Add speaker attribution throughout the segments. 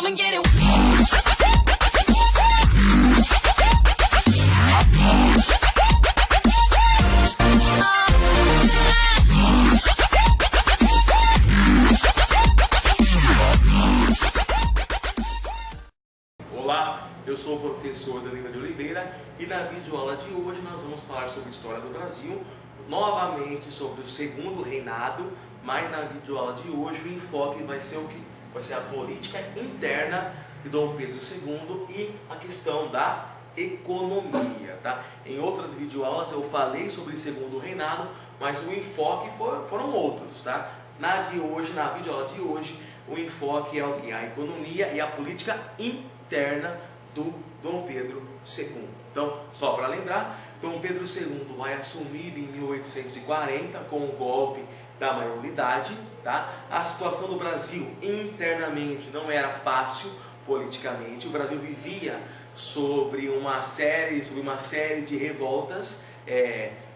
Speaker 1: I'ma get it.
Speaker 2: Olá, eu sou o professor Danilo de Oliveira e na videoaula de hoje nós vamos falar sobre a história do Brasil, novamente sobre o segundo reinado, mas na videoaula de hoje o enfoque vai ser o quê? Vai ser a política interna de Dom Pedro II e a questão da economia, tá? Em outras videoaulas eu falei sobre o segundo reinado, mas o enfoque foram outros, tá? Na videoaula de hoje, o enfoque é o que? A economia e a política interna do Dom Pedro II. Então, só para lembrar, Dom Pedro II vai assumir em 1840 com o golpe da maioridade, tá? A situação do Brasil internamente não era fácil politicamente. O Brasil vivia sobre uma série de revoltas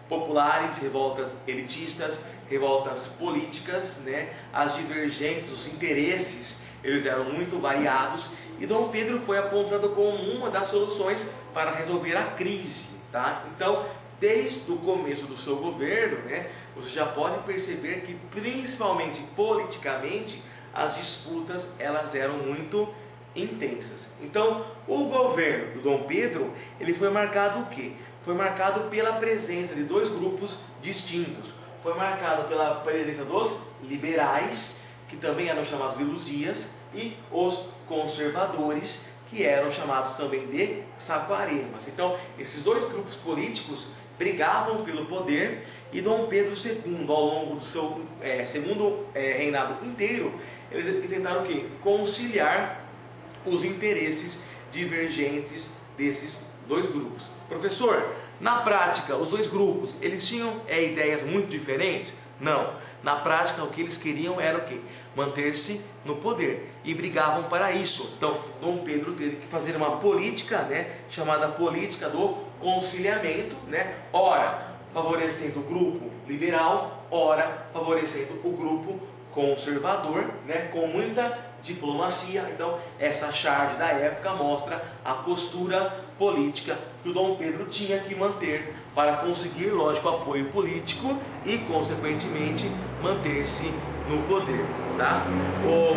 Speaker 2: populares, revoltas elitistas, revoltas políticas, né? As divergências, os interesses, eles eram muito variados e Dom Pedro foi apontado como uma das soluções para resolver a crise, tá? Então, desde o começo do seu governo, né, você já pode perceber que, principalmente politicamente, as disputas elas eram muito intensas. Então, o governo do Dom Pedro, ele foi marcado o quê? Foi marcado pela presença de dois grupos distintos. Foi marcado pela presença dos liberais, que também eram chamados de Luzias, e os conservadores, que eram chamados também de Saquaremas. Então, esses dois grupos políticos brigavam pelo poder e Dom Pedro II, ao longo do seu segundo reinado inteiro, eles tentaram o quê? Conciliar os interesses divergentes desses dois grupos. Professor, na prática, os dois grupos, eles tinham ideias muito diferentes? Não. Na prática, o que eles queriam era o quê? Manter-se no poder e brigavam para isso. Então, Dom Pedro teve que fazer uma política, né, chamada política do conciliamento, né? Ora favorecendo o grupo liberal, ora favorecendo o grupo conservador, né, com muita diplomacia. Então, essa charge da época mostra a postura política que o Dom Pedro tinha que manter para conseguir, lógico, apoio político e, consequentemente, manter-se no poder, tá?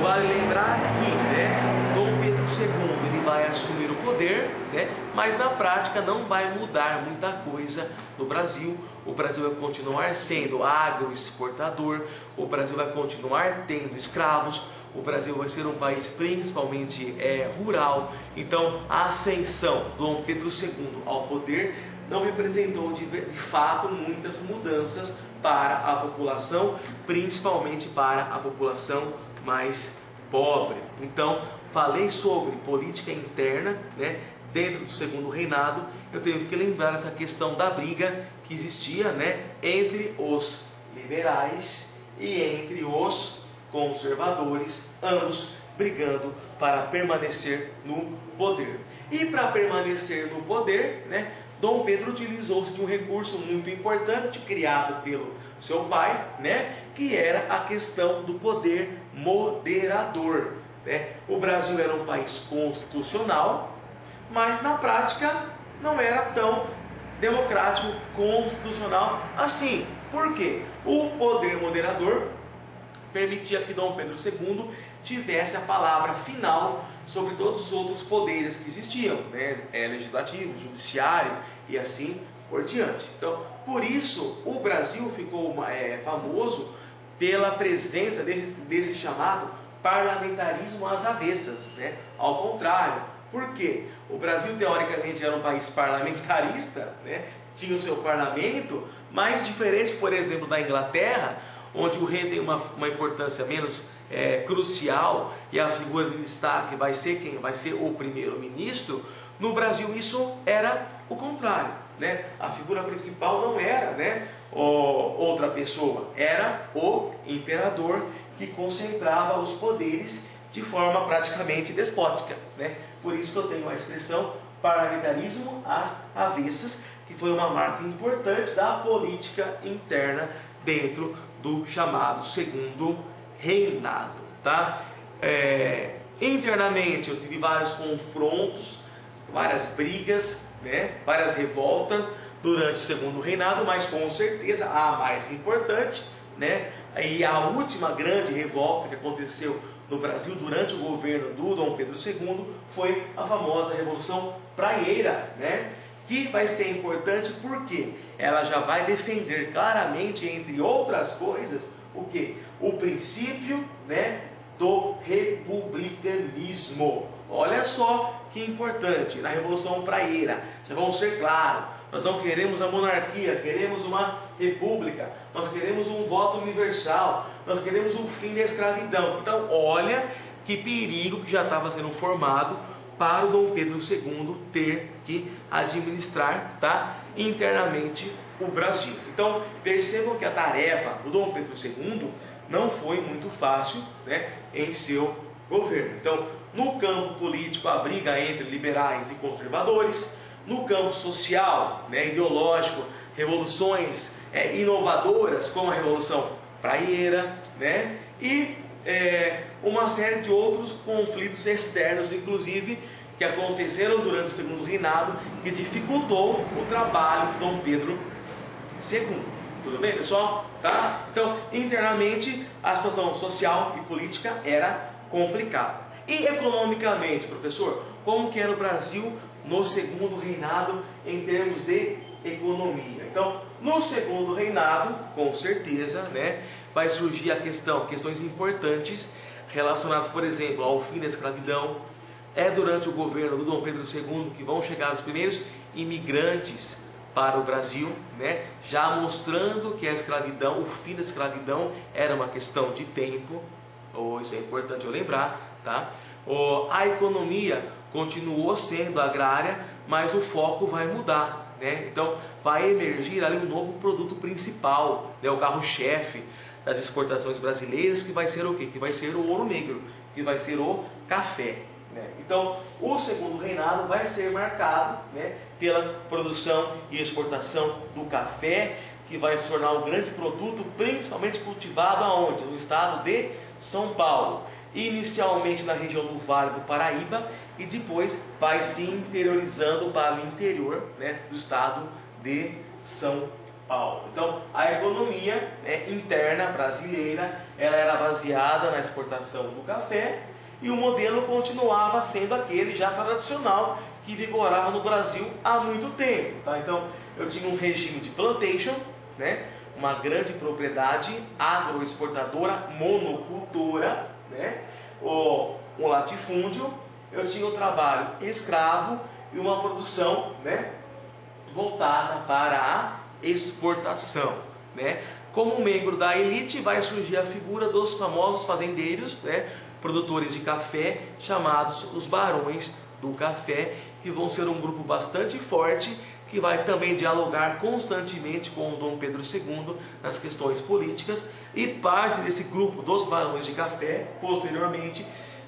Speaker 2: Vale lembrar que, né, Dom Pedro II ele vai assumir o poder, né, mas na prática não vai mudar muita coisa no Brasil. O Brasil vai continuar sendo agroexportador, o Brasil vai continuar tendo escravos, o Brasil vai ser um país principalmente rural. Então, a ascensão do Dom Pedro II ao poder não representou de fato muitas mudanças para a população, principalmente para a população mais pobre. Então, falei sobre política interna, né, dentro do segundo reinado. Eu tenho que lembrar essa questão da briga que existia, né, entre os liberais e entre os conservadores, ambos brigando para permanecer no poder. E para permanecer no poder, né, Dom Pedro utilizou-se de um recurso muito importante criado pelo seu pai, né, que era a questão do poder moderador, né? O Brasil era um país constitucional, mas na prática não era tão democrático, constitucional assim. Por quê? O poder moderador permitia que Dom Pedro II tivesse a palavra final sobre todos os outros poderes que existiam, né? Legislativo, judiciário e assim por diante. Então, por isso, o Brasil ficou famoso pela presença desse chamado parlamentarismo às avessas, né? Ao contrário, por quê? O Brasil, teoricamente, era um país parlamentarista, né? Tinha o seu parlamento, mas diferente, por exemplo, da Inglaterra, onde o rei tem uma importância menos crucial e a figura de destaque vai ser quem? Vai ser o primeiro-ministro. No Brasil isso era o contrário, né? A figura principal não era, né, outra pessoa, era o imperador, que concentrava os poderes de forma praticamente despótica, né? Por isso que eu tenho a expressão parlamentarismo às avessas, que foi uma marca importante da política interna dentro do chamado segundo reinado, tá? Internamente eu tive vários confrontos, várias brigas, né? Várias revoltas durante o segundo reinado, mas com certeza a mais importante, né? E a última grande revolta que aconteceu no Brasil durante o governo do Dom Pedro II foi a famosa Revolução Praieira, né? Que vai ser importante porque ela já vai defender claramente, entre outras coisas, o que? O princípio, né, do republicanismo. Olha só que importante, na Revolução Praieira, já vamos ser claros, nós não queremos a monarquia, queremos uma república, nós queremos um voto universal, nós queremos o fim da escravidão. Então olha que perigo que já estava sendo formado para o Dom Pedro II ter que administrar, tá, internamente o Brasil. Então percebam que a tarefa do Dom Pedro II não foi muito fácil, né, em seu governo. Então, no campo político, a briga entre liberais e conservadores; no campo social, né, ideológico, revoluções inovadoras, como a Revolução Praieira, né, e uma série de outros conflitos externos, inclusive, que aconteceram durante o segundo reinado, que dificultou o trabalho de Dom Pedro II. Tudo bem, pessoal? Tá? Então, internamente, a situação social e política era complicada. E economicamente, professor, como que era o Brasil no segundo reinado em termos de economia? Então, no segundo reinado, com certeza, né, vai surgir questões importantes relacionadas, por exemplo, ao fim da escravidão. É durante o governo do Dom Pedro II que vão chegar os primeiros imigrantes para o Brasil, né, já mostrando que a escravidão, o fim da escravidão era uma questão de tempo. Isso é importante eu lembrar, tá? A economia continuou sendo agrária, mas o foco vai mudar, né? Então vai emergir ali um novo produto principal, né, o carro-chefe das exportações brasileiras, que vai ser o quê? Que vai ser o ouro negro, que vai ser o café, né? Então o segundo reinado vai ser marcado, né, pela produção e exportação do café, que vai se tornar um grande produto, principalmente cultivado aonde? No estado de São Paulo, inicialmente na região do Vale do Paraíba, e depois vai se interiorizando para o interior, né, do estado de São Paulo. Então a economia, né, interna brasileira, ela era baseada na exportação do café, e o modelo continuava sendo aquele já tradicional que vigorava no Brasil há muito tempo, tá? Então eu tinha um regime de plantation, né, uma grande propriedade agroexportadora, monocultora, né, um latifúndio. Eu tinha o trabalho escravo e uma produção, né, voltada para a exportação, né. Como membro da elite vai surgir a figura dos famosos fazendeiros, né, produtores de café, chamados os barões do café, que vão ser um grupo bastante forte, que vai também dialogar constantemente com o Dom Pedro II nas questões políticas, e parte desse grupo dos barões de café, posteriormente,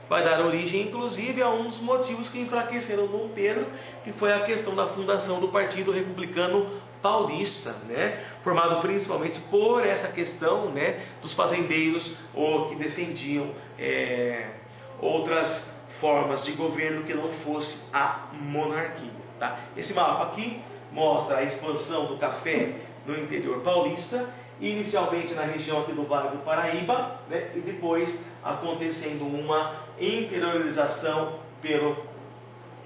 Speaker 2: vai dar origem, inclusive, a um dos motivos que enfraqueceram Dom Pedro, que foi a questão da fundação do Partido Republicano Paulista, né, formado principalmente por essa questão, né, dos fazendeiros, ou que defendiam outras formas de governo que não fosse a monarquia, tá? Esse mapa aqui mostra a expansão do café no interior paulista, inicialmente na região aqui do Vale do Paraíba, né, e depois acontecendo uma interiorização pelo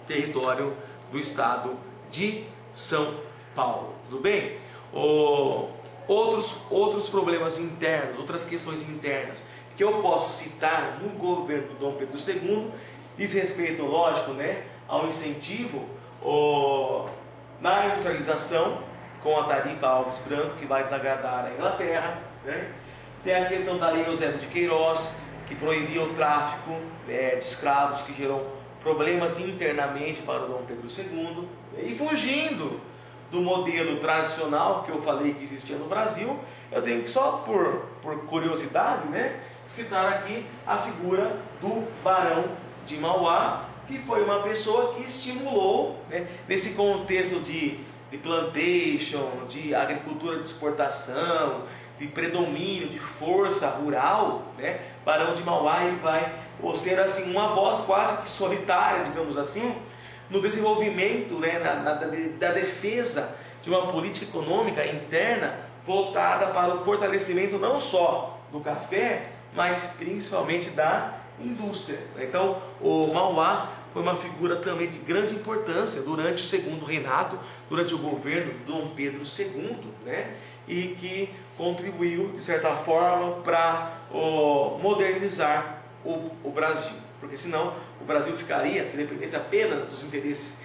Speaker 2: território do estado de São Paulo. Tudo bem? Outros problemas internos, outras questões internas que eu posso citar no governo do Dom Pedro II, diz respeito, lógico, né, ao incentivo na industrialização, com a tarifa Alves Branco, que vai desagradar a Inglaterra, né? Tem a questão da Lei Eusébio de Queiroz, que proibia o tráfico de escravos, que gerou problemas internamente para o Dom Pedro II, e fugindo do modelo tradicional que eu falei que existia no Brasil, eu tenho que, só por curiosidade, né, citar aqui a figura do Barão de Mauá, que foi uma pessoa que estimulou, né, nesse contexto de plantation, de agricultura de exportação, de predomínio, de força rural, né, Barão de Mauá, ele vai ou ser assim uma voz quase que solitária, digamos assim, no desenvolvimento, né, da defesa de uma política econômica interna voltada para o fortalecimento não só do café, mas principalmente da indústria. Então, o Mauá foi uma figura também de grande importância durante o segundo reinado, durante o governo de Dom Pedro II, né? E que contribuiu, de certa forma, para modernizar o Brasil. Porque senão o Brasil ficaria, se dependesse apenas dos interesses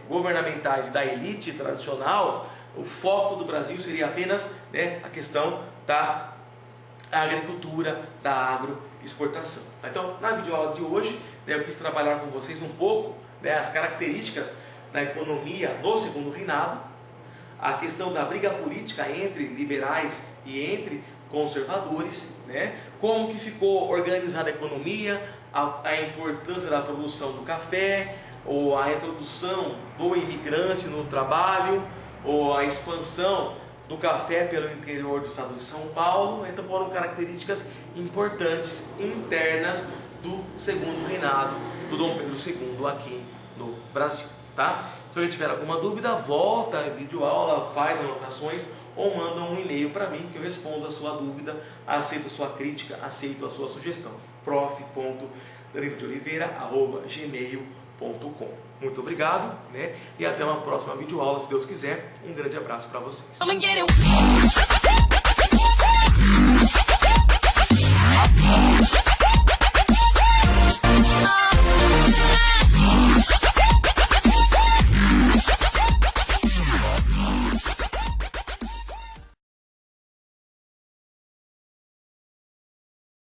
Speaker 2: governamentais e da elite tradicional, o foco do Brasil seria apenas, né, a questão da agricultura, da agroexportação. Então, na videoaula de hoje, né, eu quis trabalhar com vocês um pouco, né, as características da economia no segundo reinado, a questão da briga política entre liberais e entre conservadores, né, como que ficou organizada a economia, a importância da produção do café, ou a introdução do imigrante no trabalho, ou a expansão do café pelo interior do estado de São Paulo. Então foram características importantes internas do segundo reinado do Dom Pedro II aqui no Brasil, tá? Se alguém tiver alguma dúvida, volta a videoaula, faz anotações ou manda um e-mail para mim que eu respondo a sua dúvida, aceito a sua crítica, aceito a sua sugestão. prof.danilodeoliveira@gmail.com. Muito obrigado, né? E até uma próxima videoaula, se Deus quiser. Um grande abraço para vocês.